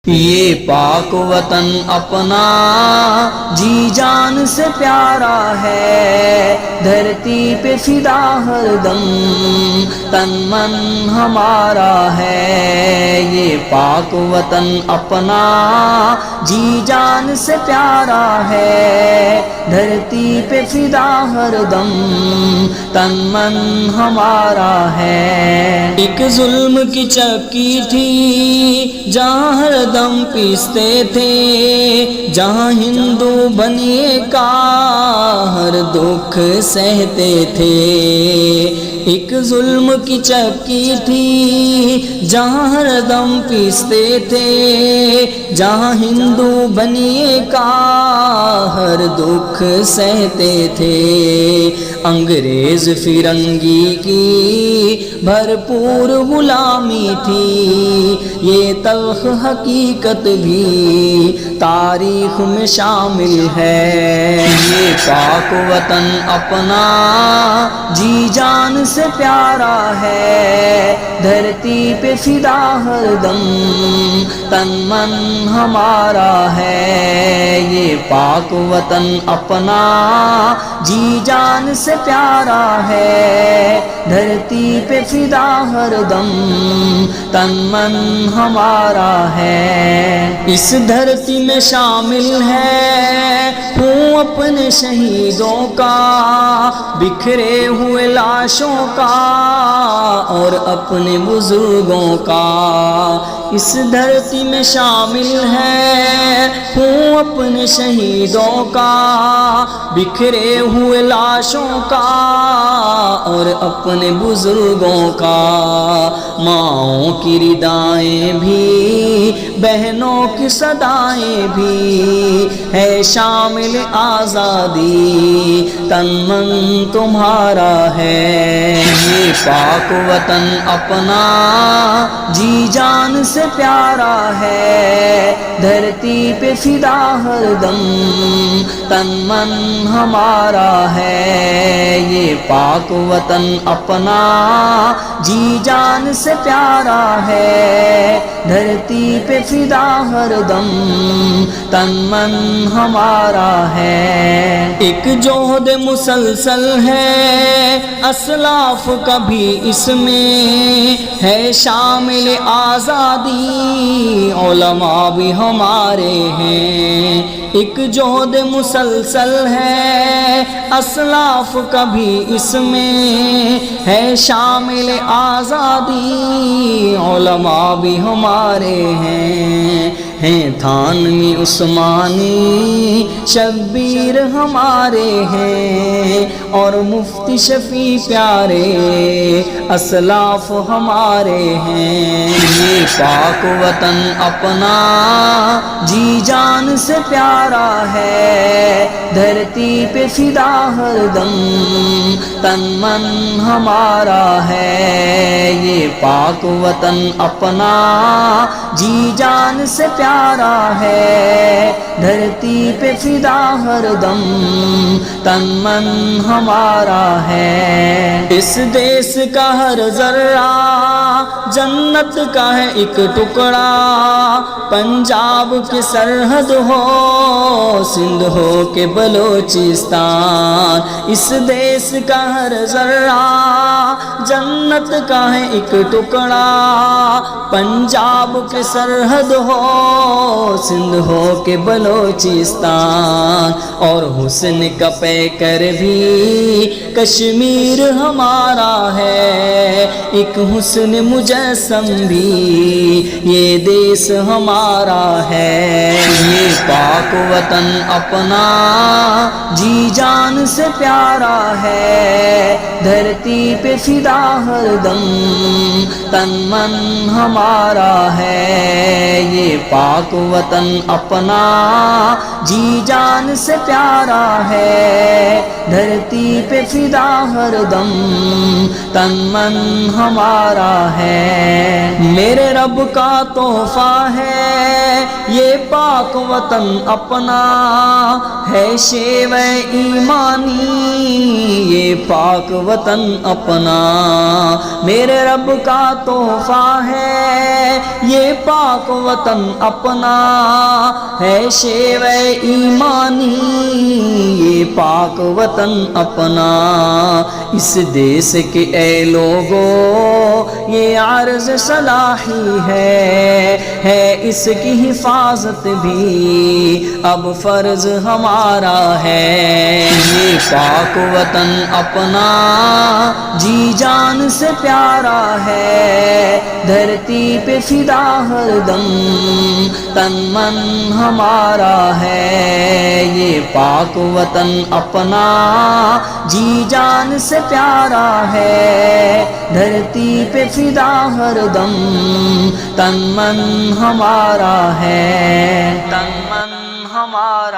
یہ پاک وطن اپنا جی جان سے پیارا ہے، دھرتی پہ فدا ہر دم تن من ہمارا ہے۔ یہ پاک وطن اپنا جی جان سے پیارا ہے، دھرتی پہ فدا ہر دم تن من ہمارا ہے۔ ایک ظلم کی چکی تھی جہاں ہر دم پیستے تھے، جہاں ہندو بنیے کا ہر دکھ سہتے تھے۔ ایک ظلم کی چکی تھی جہاں ہر دم پیستے تھے، جہاں ہندو بنیے کا ہر دکھ سہتے تھے۔ انگریز فرنگی کی بھرپور غلامی تھی، یہ تلخ حقیقت بھی تاریخ میں شامل ہے۔ یہ پاک وطن اپنا جی جان سے پیارا ہے، دھرتی پہ فدا ہر دم تن من ہمارا ہے۔ یہ پاک وطن اپنا جی جان سے پیارا ہے، دھرتی پہ فدا ہر دم تن من ہمارا ہے۔ اس دھرتی میں شامل ہے خون اپنے شہیدوں کا، بکھرے ہوئے لاشوں کا اور اپنے بزرگوں کا۔ اس دھرتی میں شامل ہے خون اپنے شہیدوں کا، بکھرے ہوئے لاشوں کا اور اپنے بزرگوں کا۔ ماؤں کی ردائیں بھی، بہنوں کی صدائیں بھی، ہے شامل آزادی تن من تمہارا ہے۔ یہ پاک وطن اپنا جی جان سے پیارا ہے، دھرتی پہ فدا ہر دم تن من ہمارا ہے۔ یہ پاک وطن اپنا جی جان سے پیارا ہے، دھرتی پہ فدا ہر دم تن من ہمارا ہے۔ ایک جوہد مسلسل ہے اسلاف کا بھی اس میں، ہے شامل آزادی علماء بھی ہمارے ہیں۔ ایک جوہد مسلسل ہے اسلاف کا بھی اس میں، ہے شامل آزادی علماء بھی ہمارے ہیں۔ ہیں تھانوی عثمانی شبیر ہمارے ہیں، اور مفتی شفیع پیارے اسلاف ہمارے ہیں۔ یہ پاک وطن اپنا جی جان سے پیارا ہے، دھرتی پہ فدا ہر دم تن من ہمارا ہے۔ یہ پاک وطن اپنا جی جان سے پیارا ہے، دھرتی پہ فدا ہر دم تن من ہمارا ہے۔ اس دیس کا ہر ذرہ جنت کا ہے ایک ٹکڑا، پنجاب کی سرحد ہو سندھ ہو کہ بلوچستان۔ اس دیس کا ہر ذرہ جنت کا ہے ایک ٹکڑا، پنجاب کی سرحد ہو سندھ ہو کہ بلوچستان۔ اور حسن کا پیکر بھی کشمیر ہمارا ہے، ایک حسن مجسم بھی یہ دیس ہمارا ہے۔ یہ پاک وطن اپنا جی جان سے پیارا ہے، دھرتی پہ فدا ہر دم تن من ہمارا ہے۔ یہ پاک وطن اپنا جی جان سے پیارا ہے، دھرتی پہ فدا ہر دم تن من ہمارا ہے۔ میرے رب کا تحفہ ہے یہ پاک وطن اپنا، ہے شیوہ ایمانی یہ پاک وطن اپنا میرے رب کا تحفہ ہے، یہ پاک وطن اپنا ہے شیوہ ایمانی، یہ پاک وطن اپنا اس دیس کے اے لوگو یہ عرض صلاحی ہے اس کی حفاظت بھی اب فرض ہمارا ہے، یہ پاک وطن اپنا جی جان سے پیارا ہے، دھرتی پہ فدا ہر دم تن من ہمارا ہے، یہ پاک وطن اپنا جی جان سے پیارا ہے، دھرتی پہ فدا ہر دم تن من ہمارا ہے، تن من ہمارا